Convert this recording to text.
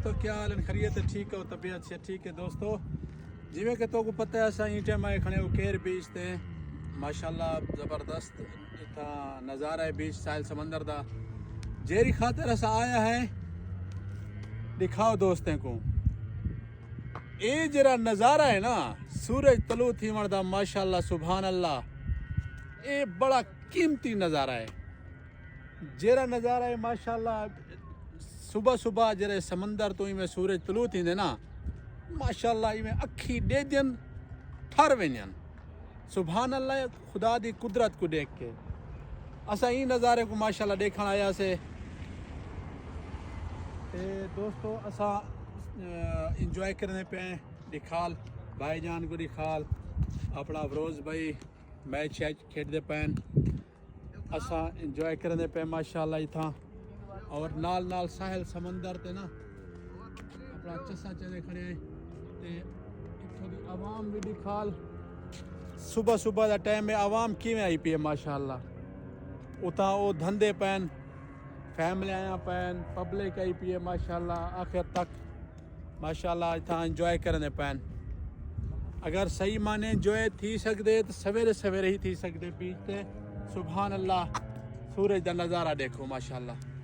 دوستو کیا حال ہے؟ خیریت ہے؟ ٹھیک ہے؟ طبیعت سے ٹھیک ہے دوستو؟ جی کہ تو کو پتہ ہے اساں ٹائم آئے کھڑے ہو کیر بیچ تے ماشاءاللہ زبردست اتنا نظارہ ہے بیچ ساحل سمندر دا جیری خاطر اسا آیا ہے دکھاؤ دوستیں کو اے جرا نظارہ ہے نا سورج طلوع تھی مردا ماشاءاللہ سبحان اللہ اے بڑا قیمتی نظارہ ہے جیرا نظارہ ہے ماشاءاللہ صبح صبح جرے سمندر تو میں سورج طلوع تھی نا ماشاءاللہ میں اکھی دے دن ٹھر ونین سبحان اللہ خدا دی قدرت کو دیکھ کے اسا ہی نظارے کو ماشاءاللہ دیکھنا آیا سے دوستو اسا انجوائے کرنے پہ ہیں دکھال بھائی جان کو دکھال اپنا افروز بھائی میچ کھیل دے پین اسا انجوائے کرنے پہ ماشاءاللہ اتھا اور نال نال ساحل سمندر تے نا اپنا چسا چلے کھڑے ہیں تے اتھوں دی عوام بھی دکھال صبح صبح دا ٹائم میں عوام کیویں آئی پی ہے ماشاءاللہ اتھا وہ دھندے پین فیملی آیا پین پبلک آئی پی ہے ماشاءاللہ آخر تک ماشاءاللہ اتھا انجوائے کرنے پین اگر صحیح مانے انجوائے تھی سکدے تو سویرے سویرے ہی تھی سکدے بیچ تے سبحان اللہ سورج دا نظارہ دیکھو ماشاءاللہ